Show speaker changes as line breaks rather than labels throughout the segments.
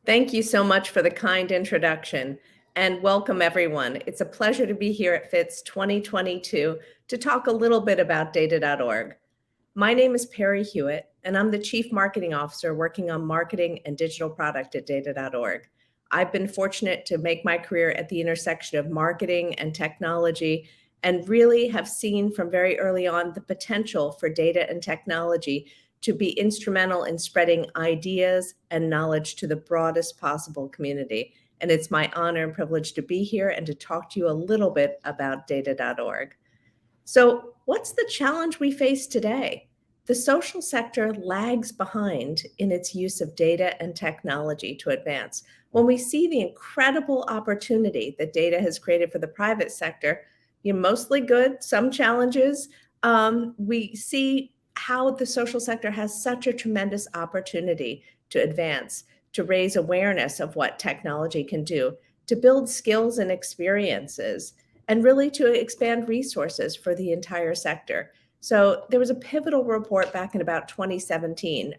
Thank you so much for the kind introduction, and welcome everyone. It's a pleasure to be here at FITS 2022 to talk a little bit about data.org. My name is Perry Hewitt, and I'm the Chief Marketing Officer working on marketing and digital product at data.org. I've been fortunate to make my career at the intersection of marketing and technology, and really have seen from very early on the potential for data and technology to be instrumental in spreading ideas and knowledge to the broadest possible community. And it's my honor and privilege to be here and to talk to you a little bit about data.org. So what's the challenge we face today? The social sector lags behind in its use of data and technology to advance. When we see the incredible opportunity that data has created for the private sector, mostly good, some challenges, we see how the social sector has such a tremendous opportunity to advance, to raise awareness of what technology can do, to build skills and experiences, and really to expand resources for the entire sector. So there was a pivotal report back in about 2017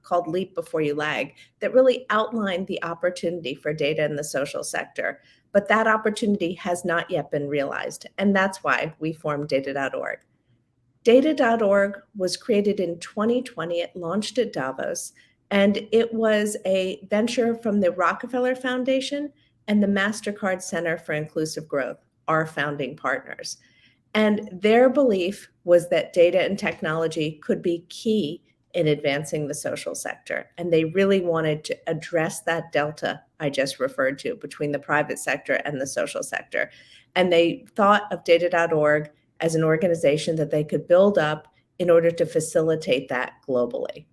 called Leap Before You Lag that really outlined the opportunity for data in the social sector. But that opportunity has not yet been realized, and that's why we formed data.org. Data.org was created in 2020. It launched at Davos, and it was a venture from the Rockefeller Foundation and the MasterCard Center for Inclusive Growth, our founding partners. And their belief was that data and technology could be key in advancing the social sector. And they really wanted to address that delta I just referred to between the private sector and the social sector. And they thought of data.org as an organization that they could build up in order to facilitate that globally.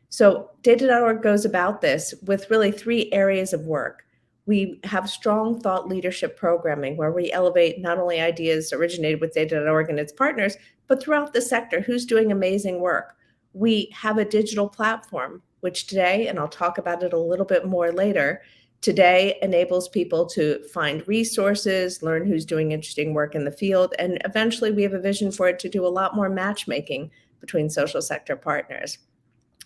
So data.org goes about this with really 3 areas of work. We have strong thought leadership programming where we elevate not only ideas originated with data.org and its partners, but throughout the sector, who's doing amazing work. We have a digital platform, which today, and I'll talk about it a little bit more later, today enables people to find resources, learn who's doing interesting work in the field, and eventually we have a vision for it to do a lot more matchmaking between social sector partners.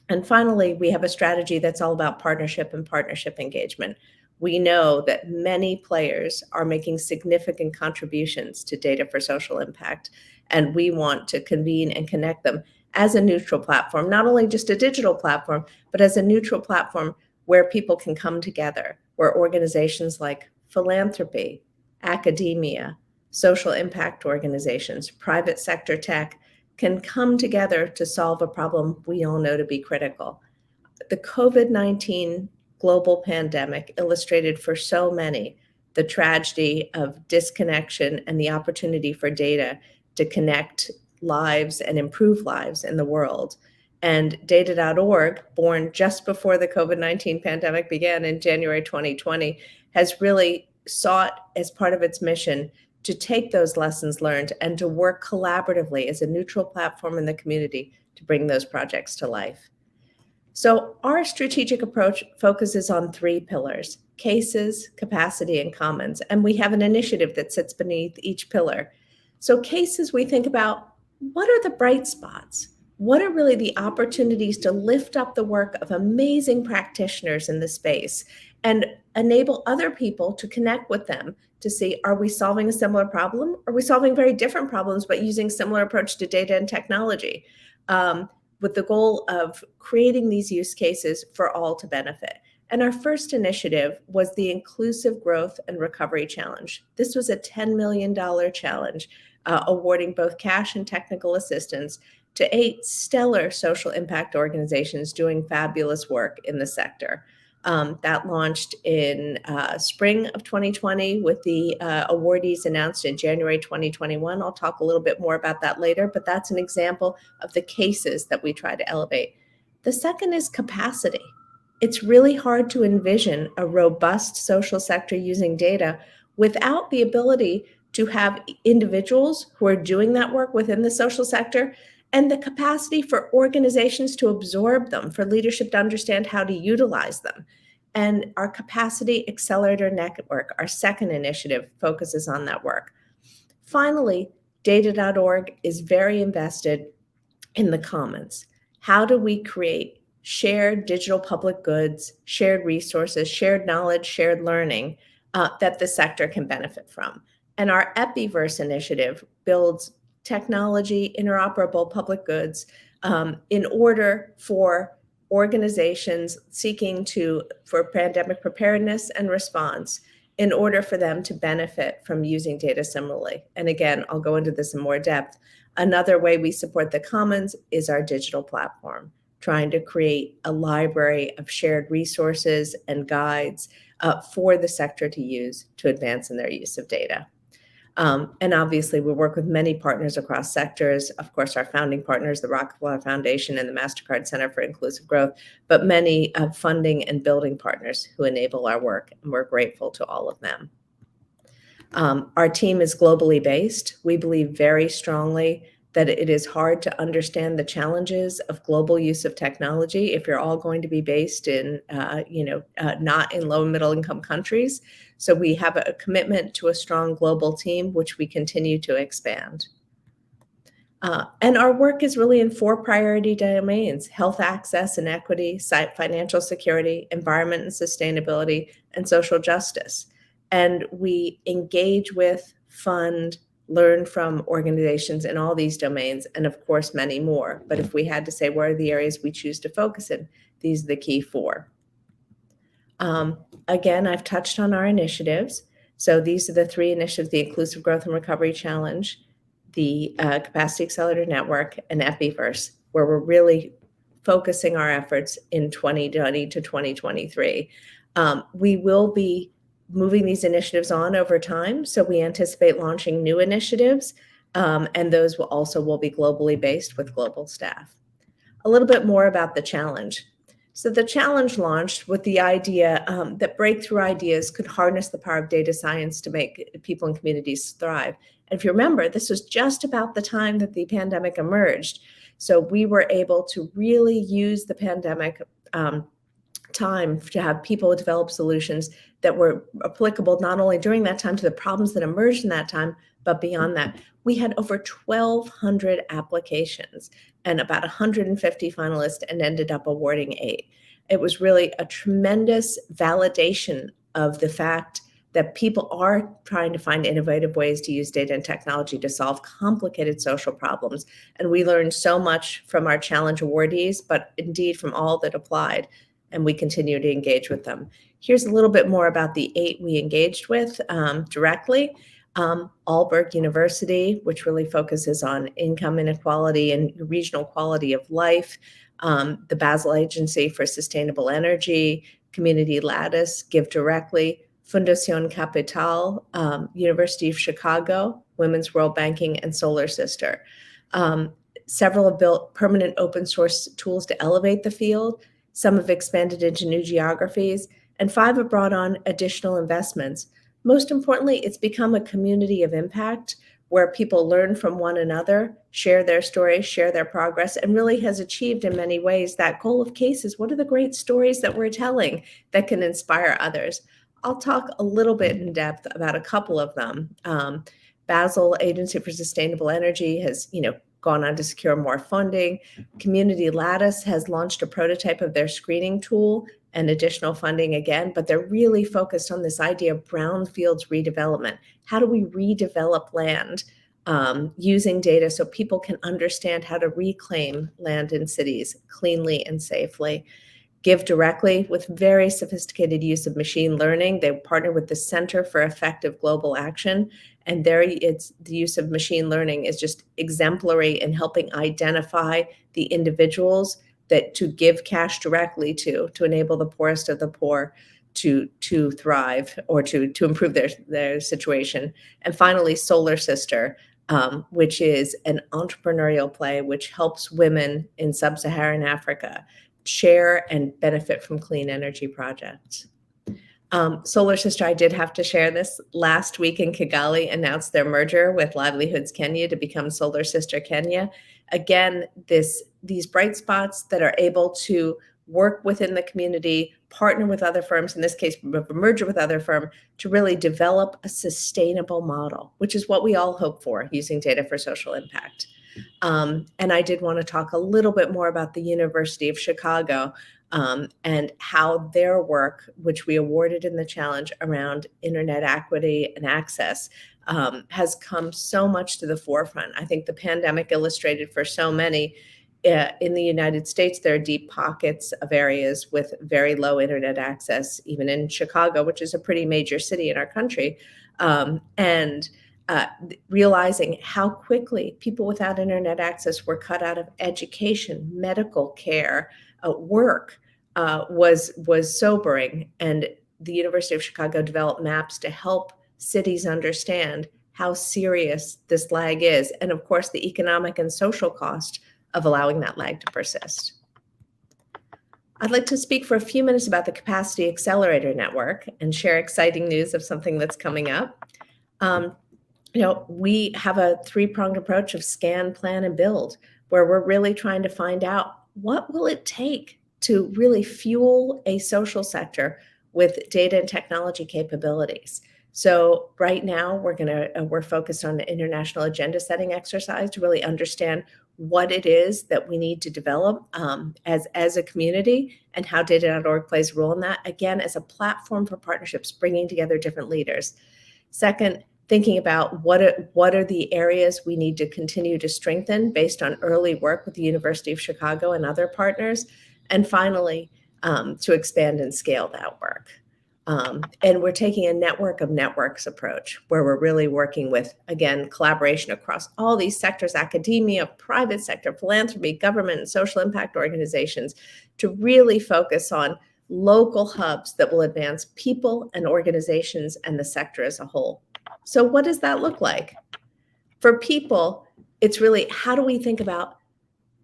And finally, we have a strategy that's all about partnership and partnership engagement. We know that many players are making significant contributions to data for social impact, and we want to convene and connect them as a neutral platform, not only just a digital platform, but as a neutral platform where people can come together, where organizations like philanthropy, academia, social impact organizations, private sector tech can come together to solve a problem we all know to be critical. The COVID-19 global pandemic illustrated for so many the tragedy of disconnection and the opportunity for data to connect lives and improve lives in the world. And data.org, born just before the COVID-19 pandemic began in January 2020, has really sought as part of its mission to take those lessons learned and to work collaboratively as a neutral platform in the community to bring those projects to life. So our strategic approach focuses on 3 pillars: cases, capacity, and commons. And we have an initiative that sits beneath each pillar. So cases, we think about what are the bright spots? What are really the opportunities to lift up the work of amazing practitioners in the space and enable other people to connect with them to see, are we solving a similar problem? Are we solving very different problems, but using similar approach to data and technology? With the goal of creating these use cases for all to benefit. And our first initiative was the Inclusive Growth and Recovery Challenge. This was a $10 million challenge, awarding both cash and technical assistance to 8 stellar social impact organizations doing fabulous work in the sector. That launched in spring of 2020 with the awardees announced in January 2021. I'll talk a little bit more about that later, but that's an example of the cases that we try to elevate. The second is capacity. It's really hard to envision a robust social sector using data without the ability to have individuals who are doing that work within the social sector and the capacity for organizations to absorb them, for leadership to understand how to utilize them. And our Capacity Accelerator Network, our second initiative, focuses on that work. Finally, data.org is very invested in the commons. How do we create shared digital public goods, shared resources, shared knowledge, shared learning that the sector can benefit from? And our Epiverse initiative builds technology, interoperable public goods in order for organizations seeking for pandemic preparedness and response, in order for them to benefit from using data similarly. And again, I'll go into this in more depth. Another way we support the commons is our digital platform, trying to create a library of shared resources and guides for the sector to use to advance in their use of data. And obviously, we work with many partners across sectors. Of course, our founding partners, the Rockefeller Foundation and the MasterCard Center for Inclusive Growth, but many funding and building partners who enable our work, and we're grateful to all of them. Our team is globally based. We believe very strongly that it is hard to understand the challenges of global use of technology if you're all going to be based in, not in low and middle income countries. So we have a commitment to a strong global team, which we continue to expand. And our work is really in 4 priority domains: health access and equity, financial security, environment and sustainability, and social justice. And we engage with, fund, learn from organizations in all these domains, and of course, many more. But if we had to say what are the areas we choose to focus in, these are the key 4. Again, I've touched on our initiatives. So these are the 3 initiatives: the Inclusive Growth and Recovery Challenge, the Capacity Accelerator Network, and Epiverse, where we're really focusing our efforts in 2020 to 2023. We will be moving these initiatives on over time, so we anticipate launching new initiatives, and those will be globally based with global staff. A little bit more about the challenge. So the challenge launched with the idea that breakthrough ideas could harness the power of data science to make people and communities thrive. And if you remember, this was just about the time that the pandemic emerged. So we were able to really use the pandemic time to have people develop solutions that were applicable not only during that time to the problems that emerged in that time, but beyond that. We had over 1,200 applications and about 150 finalists, and ended up awarding 8. It was really a tremendous validation of the fact that people are trying to find innovative ways to use data and technology to solve complicated social problems. And we learned so much from our challenge awardees, but indeed from all that applied, and we continue to engage with them. Here's a little bit more about the 8 we engaged with directly. Aalborg University, which really focuses on income inequality and regional quality of life, the Basel Agency for Sustainable Energy, Community Lattice, Give Directly, Fundación Capital, University of Chicago, Women's World Banking, and Solar Sister. Several have built permanent open source tools to elevate the field. Some have expanded into new geographies, and 5 have brought on additional investments. Most importantly, it's become a community of impact where people learn from one another, share their stories, share their progress, and really has achieved in many ways that goal of cases. What are the great stories that we're telling that can inspire others? I'll talk a little bit in depth about a couple of them. Basel Agency for Sustainable Energy has, gone on to secure more funding. Community Lattice has launched a prototype of their screening tool and additional funding again, but they're really focused on this idea of brownfields redevelopment. How do we redevelop land using data so people can understand how to reclaim land in cities cleanly and safely? Give Directly, with very sophisticated use of machine learning. They partner with the Center for Effective Global Action, and the use of machine learning is just exemplary in helping identify the individuals to give cash directly to enable the poorest of the poor to thrive or to improve their situation. And finally, Solar Sister, which is an entrepreneurial play which helps women in sub-Saharan Africa share and benefit from clean energy projects. Solar Sister, I did have to share this. Last week in Kigali, announced their merger with Livelihoods Kenya to become Solar Sister Kenya. Again, these bright spots that are able to work within the community, partner with other firms, in this case, a merger with other firm, to really develop a sustainable model, which is what we all hope for using data for social impact. And I did want to talk a little bit more about the University of Chicago and how their work, which we awarded in the challenge around internet equity and access, has come so much to the forefront. I think the pandemic illustrated for so many in the United States, there are deep pockets of areas with very low internet access, even in Chicago, which is a pretty major city in our country. And realizing how quickly people without internet access were cut out of education, medical care, work was sobering. And the University of Chicago developed maps to help cities understand how serious this lag is, and of course, the economic and social cost of allowing that lag to persist. I'd like to speak for a few minutes about the Capacity Accelerator Network and share exciting news of something that's coming up. We have a three-pronged approach of scan, plan, and build, where we're really trying to find out what will it take to really fuel a social sector with data and technology capabilities. So right now we're focused on an international agenda setting exercise to really understand what it is that we need to develop as a community and how data.org plays a role in that, again, as a platform for partnerships, bringing together different leaders. Second, thinking about what are the areas we need to continue to strengthen based on early work with the University of Chicago and other partners. And finally, to expand and scale that work. And we're taking a network of networks approach where we're really working with, again, collaboration across all these sectors, academia, private sector, philanthropy, government, and social impact organizations, to really focus on local hubs that will advance people and organizations and the sector as a whole. So what does that look like? For people, it's really how do we think about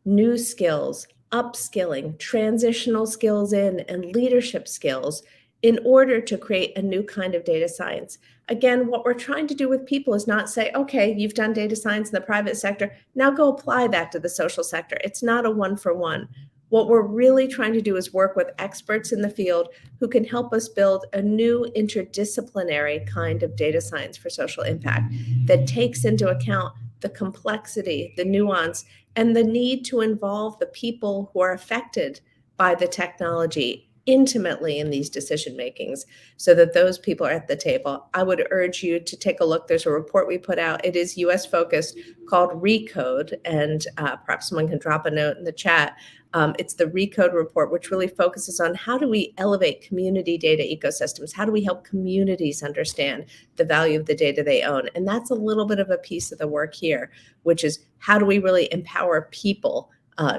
new skills, upskilling, transitional skills and leadership skills in order to create a new kind of data science. Again, what we're trying to do with people is not say, okay, you've done data science in the private sector, now go apply that to the social sector. It's not a one-for-one. What we're really trying to do is work with experts in the field who can help us build a new interdisciplinary kind of data science for social impact that takes into account the complexity, the nuance, and the need to involve the people who are affected by the technology intimately in these decision makings so that those people are at the table. I would urge you to take a look. There's a report we put out. It is US focused, called Recode, and perhaps someone can drop a note in the chat. It's the Recode report, which really focuses on how do we elevate community data ecosystems? How do we help communities understand the value of the data they own? And that's a little bit of a piece of the work here, which is how do we really empower people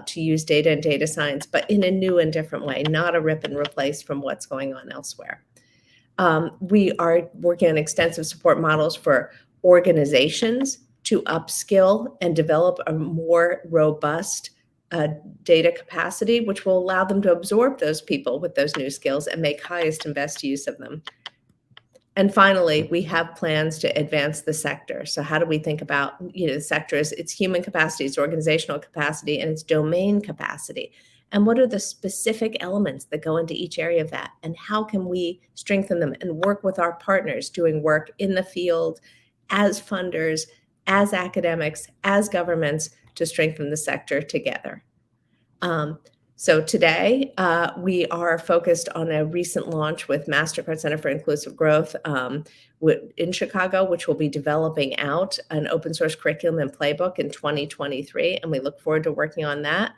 to use data and data science, but in a new and different way, not a rip and replace from what's going on elsewhere. We are working on extensive support models for organizations to upskill and develop a more robust data capacity, which will allow them to absorb those people with those new skills and make highest and best use of them. And finally, we have plans to advance the sector. So how do we think about, the sector is its human capacity, its organizational capacity, and its domain capacity? And what are the specific elements that go into each area of that? And how can we strengthen them and work with our partners doing work in the field as funders, as academics, as governments to strengthen the sector together? So today, we are focused on a recent launch with MasterCard Center for Inclusive Growth in Chicago, which will be developing out an open source curriculum and playbook in 2023, and we look forward to working on that.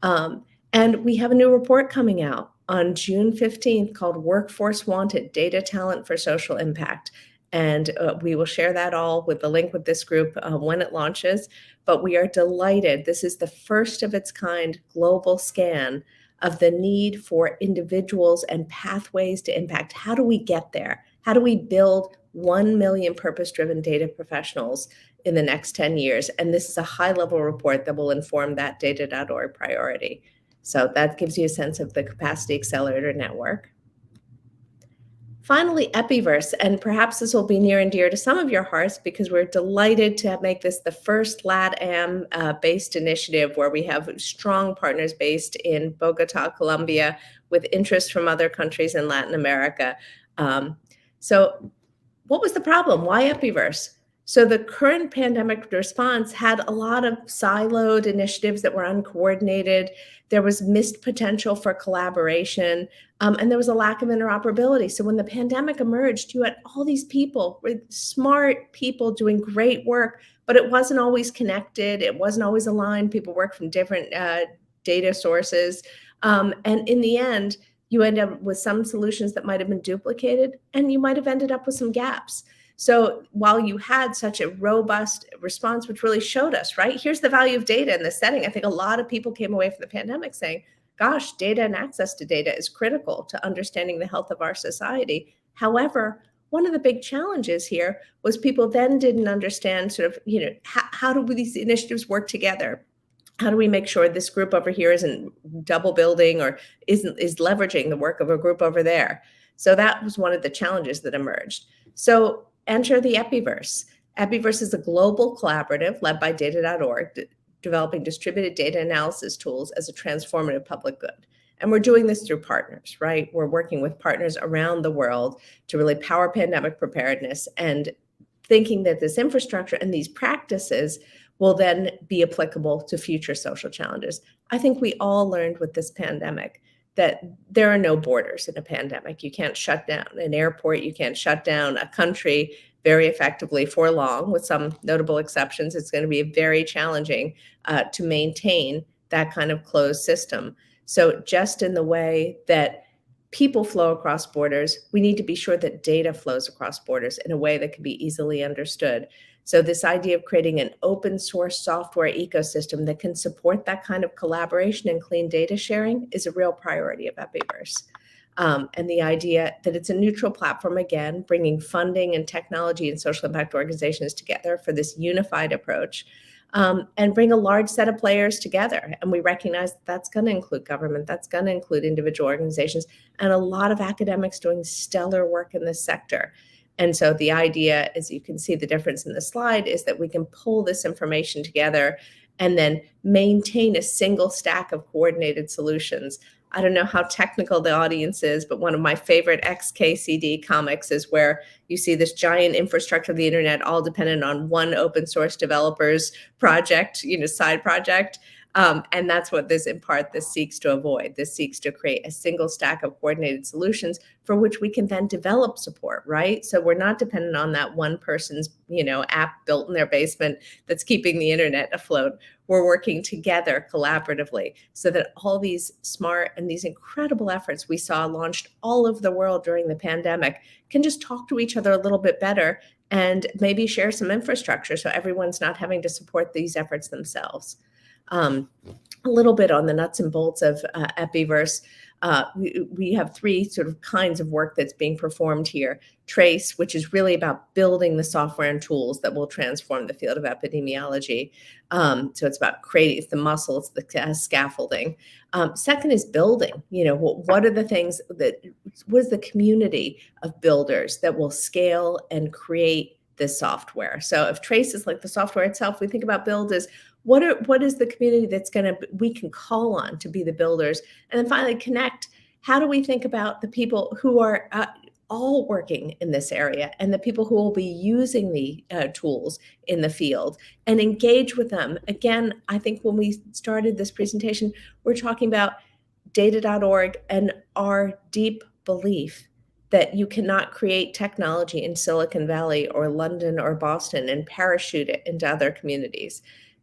And we have a new report coming out on June 15th called Workforce Wanted, Data Talent for Social Impact. And we will share that all with the link with this group when it launches. But we are delighted. This is the first of its kind global scan of the need for individuals and pathways to impact. How do we get there? How do we build 1 million purpose-driven data professionals in the next 10 years? And this is a high-level report that will inform that data.org priority. So that gives you a sense of the Capacity Accelerator Network. Finally, Epiverse, and perhaps this will be near and dear to some of your hearts because we're delighted to make this the first LATAM-based initiative where we have strong partners based in Bogota, Colombia, with interest from other countries in Latin America. So what was the problem? Why Epiverse? So the current pandemic response had a lot of siloed initiatives that were uncoordinated. There was missed potential for collaboration, and there was a lack of interoperability. So when the pandemic emerged, you had all these people, smart people doing great work, but it wasn't always connected. It wasn't always aligned. People worked from different data sources. And in the end, you end up with some solutions that might have been duplicated, and you might have ended up with some gaps. So while you had such a robust response, which really showed us, right, here's the value of data in this setting, I think a lot of people came away from the pandemic saying, gosh, data and access to data is critical to understanding the health of our society. However, one of the big challenges here was people then didn't understand sort of, how do these initiatives work together? How do we make sure this group over here isn't double building or is leveraging the work of a group over there? So that was one of the challenges that emerged. So enter the Epiverse. Epiverse is a global collaborative led by data.org, developing distributed data analysis tools as a transformative public good. And we're doing this through partners, right? We're working with partners around the world to really power pandemic preparedness and thinking that this infrastructure and these practices will then be applicable to future social challenges. I think we all learned with this pandemic that there are no borders in a pandemic. You can't shut down an airport, you can't shut down a country very effectively for long, with some notable exceptions. It's going to be very challenging to maintain that kind of closed system. So just in the way that people flow across borders, we need to be sure that data flows across borders in a way that can be easily understood. So this idea of creating an open source software ecosystem that can support that kind of collaboration and clean data sharing is a real priority of Epiverse. And the idea that it's a neutral platform, again, bringing funding and technology and social impact organizations together for this unified approach, and bring a large set of players together. And we recognize that that's going to include government, that's going to include individual organizations, and a lot of academics doing stellar work in this sector. And so the idea, as you can see the difference in the slide, is that we can pull this information together and then maintain a single stack of coordinated solutions. I don't know how technical the audience is, but one of my favorite XKCD comics is where you see this giant infrastructure of the internet all dependent on one open source developer's project, side project. And that's what this seeks to avoid. This seeks to create a single stack of coordinated solutions for which we can then develop support, right? So we're not dependent on that one person's, app built in their basement that's keeping the internet afloat. We're working together collaboratively so that all these smart and these incredible efforts we saw launched all over the world during the pandemic can just talk to each other a little bit better and maybe share some infrastructure so everyone's not having to support these efforts themselves. A little bit on the nuts and bolts of Epiverse. We have three sort of kinds of work that's being performed here. Trace, which is really about building the software and tools that will transform the field of epidemiology. So it's about creating, it's the muscle, it's the scaffolding. Second is building. What are the things what is the community of builders that will scale and create this software? So if Trace is like the software itself, we think about build as what is the community that's we can call on to be the builders? And then finally, connect. How do we think about the people who are all working in this area and the people who will be using the tools in the field and engage with them? Again, I think when we started this presentation, we're talking about data.org and our deep belief that you cannot create technology in Silicon Valley or London or Boston and parachute it into other communities.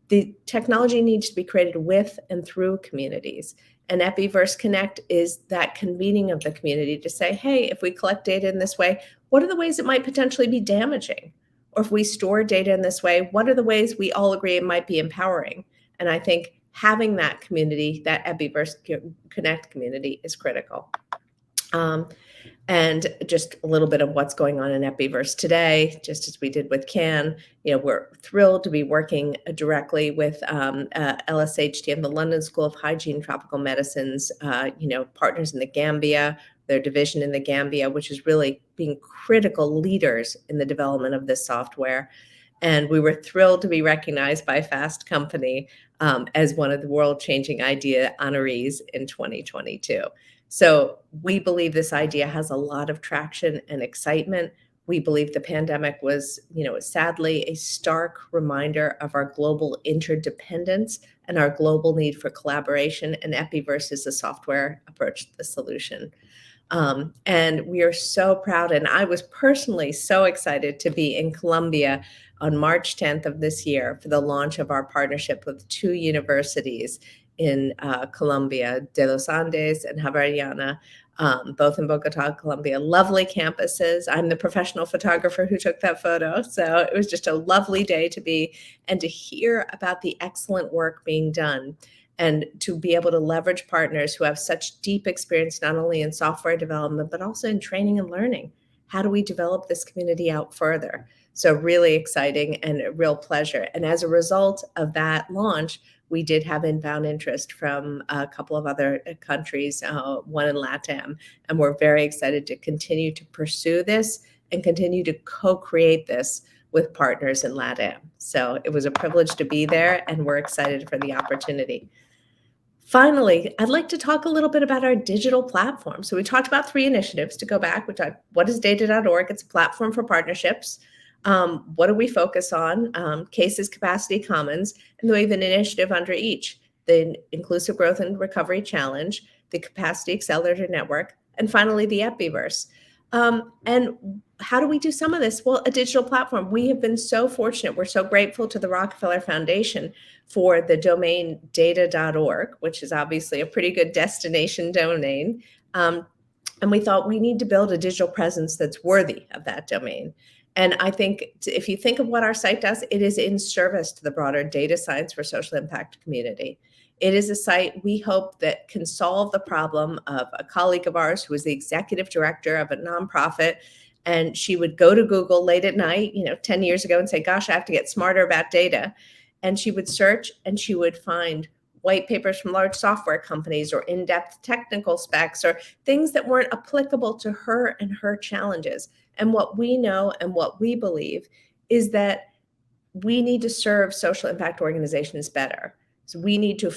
The technology needs to be created with and through communities. And Epiverse Connect is that convening of the community to say, hey, if we collect data in this way, what are the ways it might potentially be damaging? Or if we store data in this way, what are the ways we all agree it might be empowering? And I think having that community, that Epiverse Connect community, is critical. And just a little bit of what's going on in Epiverse today, just as we did with CAN. We're thrilled to be working directly with LSHTM, the London School of Hygiene and Tropical Medicines, partners in the Gambia, their division in the Gambia, which is really being critical leaders in the development of this software. And we were thrilled to be recognized by Fast Company as one of the world-changing idea honorees in 2022. So we believe this idea has a lot of traction and excitement. We believe the pandemic was, sadly a stark reminder of our global interdependence and our global need for collaboration, and Epiverse is a software approach to the solution. And we are so proud, and I was personally so excited to be in Colombia on March 10th of this year for the launch of our partnership with two universities in Colombia, De Los Andes and Javeriana, both in Bogota, Colombia. Lovely campuses. I'm the professional photographer who took that photo. So it was just a lovely day to be and to hear about the excellent work being done, and to be able to leverage partners who have such deep experience, not only in software development, but also in training and learning. How do we develop this community out further? So really exciting and a real pleasure. And as a result of that launch, we did have inbound interest from a couple of other countries, one in LATAM, and we're very excited to continue to pursue this and continue to co-create this with partners in LATAM. So it was a privilege to be there, and we're excited for the opportunity. Finally, I'd like to talk a little bit about our digital platform. So we talked about 3 initiatives to go back. What is data.org? It's a platform for partnerships. What do we focus on? Cases, capacity, commons, and then we have an initiative under each: the Inclusive Growth and Recovery Challenge, the Capacity Accelerator Network, and finally the Epiverse. And how do we do some of this? Well, a digital platform. We have been so fortunate. We're so grateful to the Rockefeller Foundation for the domain data.org, which is obviously a pretty good destination domain. And we thought we need to build a digital presence that's worthy of that domain. And I think if you think of what our site does, it is in service to the broader data science for social impact community. It is a site we hope that can solve the problem of a colleague of ours who was the executive director of a nonprofit, and she would go to Google late at night, 10 years ago, and say, gosh, I have to get smarter about data. And she would search and she would find white papers from large software companies or in-depth technical specs or things that weren't applicable to her and her challenges. And what we know and what we believe is that we need to serve social impact organizations better. So we need to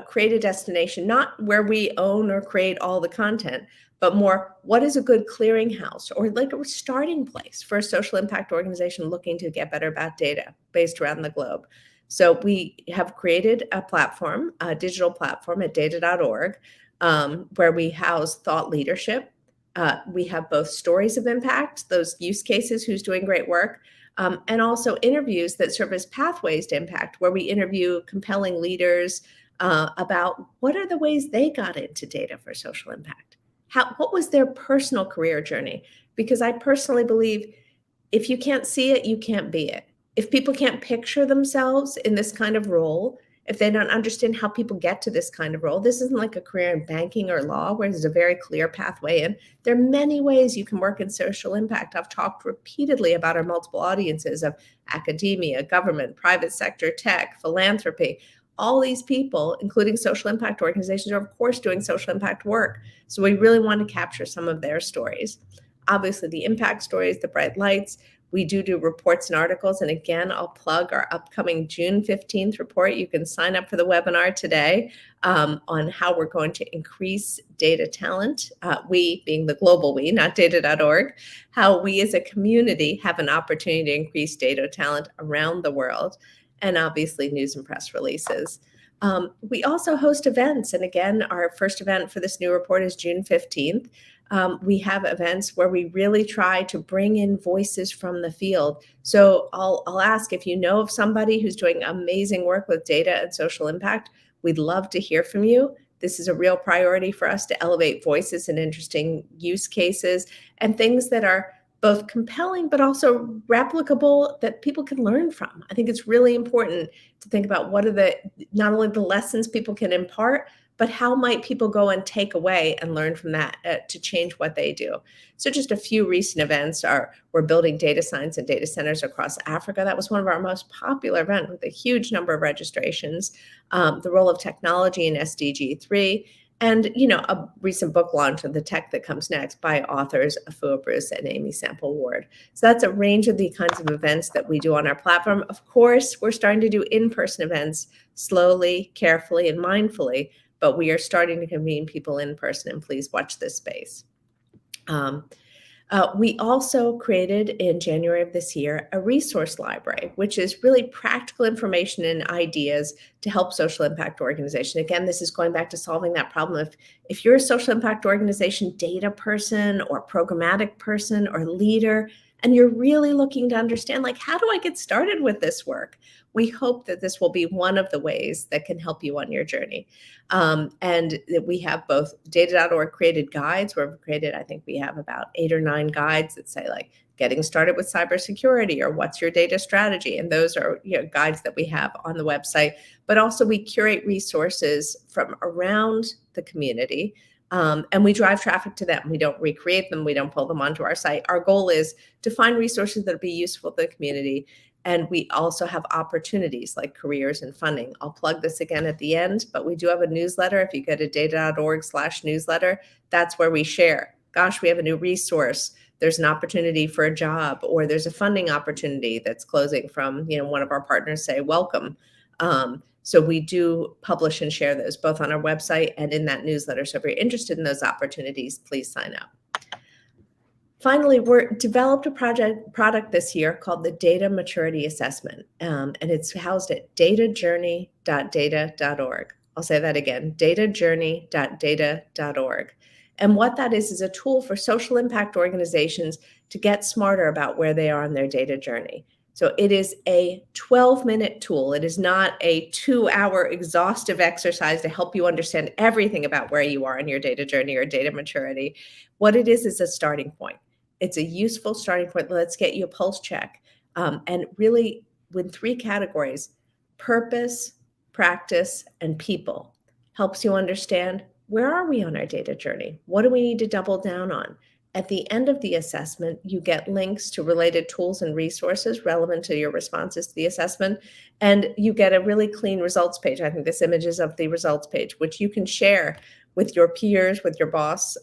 create a destination, not where we own or create all the content, but more, what is a good clearinghouse or like a starting place for a social impact organization looking to get better about data based around the globe. So we have created a platform, a digital platform at data.org, where we house thought leadership. We have both stories of impact, those use cases, who's doing great work, and also interviews that serve as pathways to impact, where we interview compelling leaders about what are the ways they got into data for social impact. What was their personal career journey? Because I personally believe if you can't see it, you can't be it. If people can't picture themselves in this kind of role, if they don't understand how people get to this kind of role, this isn't like a career in banking or law where there's a very clear pathway in. There are many ways you can work in social impact. I've talked repeatedly about our multiple audiences of academia, government, private sector, tech, philanthropy. All these people, including social impact organizations, are of course doing social impact work. So we really want to capture some of their stories. Obviously, the impact stories, the bright lights. We do reports and articles. And again, I'll plug our upcoming June 15th report. You can sign up for the webinar today on how we're going to increase data talent. We being the global we, not data.org, how we as a community have an opportunity to increase data talent around the world, and obviously news and press releases. We also host events. And again, our first event for this new report is June 15th. We have events where we really try to bring in voices from the field. So I'll ask if you know of somebody who's doing amazing work with data and social impact. We'd love to hear from you. This is a real priority for us to elevate voices and interesting use cases and things that are both compelling but also replicable that people can learn from. I think it's really important to think about what are not only the lessons people can impart, but how might people go and take away and learn from that to change what they do? So just a few recent events we're building data science and data centers across Africa. That was one of our most popular events with a huge number of registrations. The role of technology in SDG 3, and a recent book launch of The Tech That Comes Next by authors Afua Bruce and Amy Sample Ward. So that's a range of the kinds of events that we do on our platform. Of course, we're starting to do in-person events slowly, carefully, and mindfully, but we are starting to convene people in person, and please watch this space. We also created in January of this year a resource library, which is really practical information and ideas to help social impact organization. Again, this is going back to solving that problem. If you're a social impact organization data person or programmatic person or leader, and you're really looking to understand, like, how do I get started with this work? We hope that this will be one of the ways that can help you on your journey. And that we have both data.org created guides where we've created, I think we have about 8 or 9 guides that say, like, getting started with cybersecurity or what's your data strategy. And those are, guides that we have on the website. But also we curate resources from around the community. And we drive traffic to them. We don't recreate them. We don't pull them onto our site. Our goal is to find resources that will be useful to the community. And we also have opportunities like careers and funding. I'll plug this again at the end, but we do have a newsletter. If you go to data.org/newsletter, that's where we share. Gosh, we have a new resource. There's an opportunity for a job, or there's a funding opportunity that's closing from, one of our partners, say, welcome. So we do publish and share those both on our website and in that newsletter. So if you're interested in those opportunities, please sign up. Finally, we developed a product this year called the Data Maturity Assessment, and it's housed at datajourney.data.org. I'll say that again, datajourney.data.org. And what that is a tool for social impact organizations to get smarter about where they are in their data journey. So it is a 12-minute tool. It is not a 2-hour exhaustive exercise to help you understand everything about where you are in your data journey or data maturity. What it is a starting point. It's a useful starting point. Let's get you a pulse check. And really, with 3 categories, purpose, practice, and people, helps you understand where are we on our data journey? What do we need to double down on? At the end of the assessment, you get links to related tools and resources relevant to your responses to the assessment, and you get a really clean results page. I think this image is of the results page, which you can share with your peers, with your boss,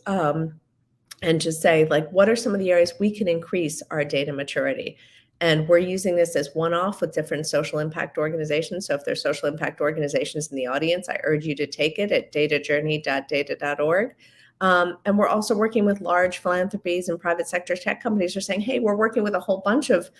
and just say, like, what are some of the areas we can increase our data maturity? And we're using this as one-off with different social impact organizations. So if there's social impact organizations in the audience, I urge you to take it at datajourney.data.org. And we're also working with large philanthropies and private sector tech companies who are saying, hey, we're working with a whole bunch of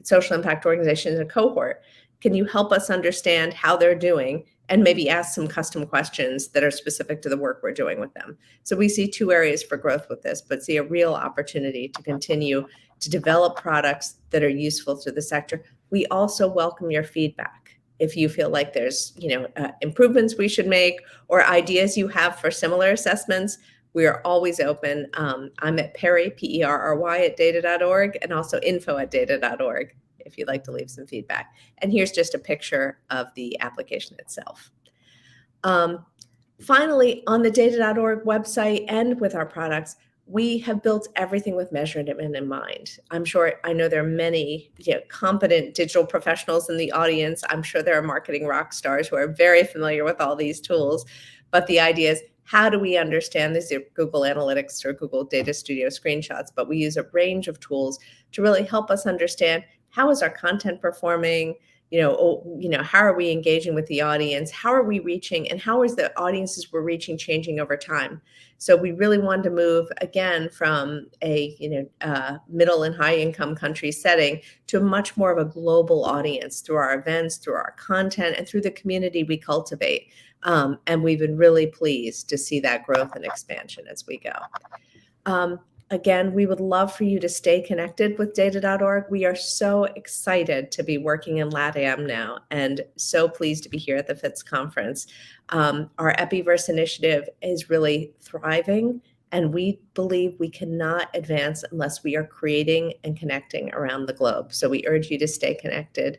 social impact organizations in a cohort. Can you help us understand how they're doing and maybe ask some custom questions that are specific to the work we're doing with them? So we see 2 areas for growth with this, but see a real opportunity to continue to develop products that are useful to the sector. We also welcome your feedback. If you feel like there's improvements we should make or ideas you have for similar assessments, we are always open. I'm at Perry, Perry, at data.org, and also info@data.org if you'd like to leave some feedback. And here's just a picture of the application itself. Finally, on the data.org website and with our products, we have built everything with measurement in mind. I know there are many competent digital professionals in the audience. I'm sure there are marketing rock stars who are very familiar with all these tools. But the idea is, how do we understand these? Google Analytics or Google Data Studio screenshots, but we use a range of tools to really help us understand how is our content performing, how are we engaging with the audience, how are we reaching, and how is the audiences we're reaching changing over time. So we really wanted to move again from a middle and high income country setting to much more of a global audience through our events, through our content, and through the community we cultivate. And we've been really pleased to see that growth and expansion as we go. Again, we would love for you to stay connected with data.org. We are so excited to be working in LATAM now and so pleased to be here at the FITS conference. Our Epiverse initiative is really thriving, and we believe we cannot advance unless we are creating and connecting around the globe. So we urge you to stay connected.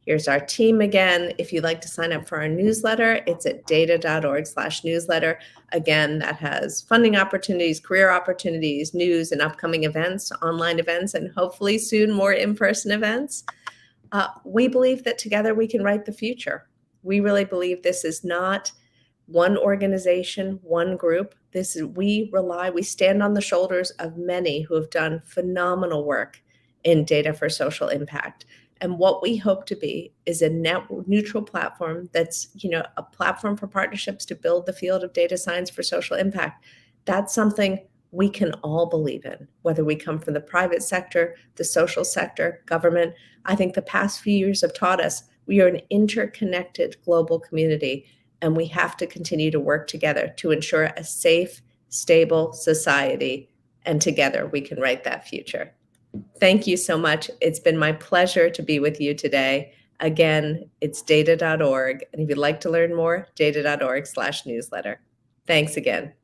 Here's our team again. If you'd like to sign up for our newsletter, it's at data.org/newsletter. Again, that has funding opportunities, career opportunities, news and upcoming events, online events, and hopefully soon more in-person events. We believe that together we can write the future. We really believe this is not one organization, one group. We stand on the shoulders of many who have done phenomenal work in data for social impact. And what we hope to be is a net neutral platform that's, a platform for partnerships to build the field of data science for social impact. That's something we can all believe in, whether we come from the private sector, the social sector, government. I think the past few years have taught us we are an interconnected global community, and we have to continue to work together to ensure a safe, stable society, and together we can write that future. Thank you so much. It's been my pleasure to be with you today. Again, it's data.org, and if you'd like to learn more, data.org/newsletter. Thanks again.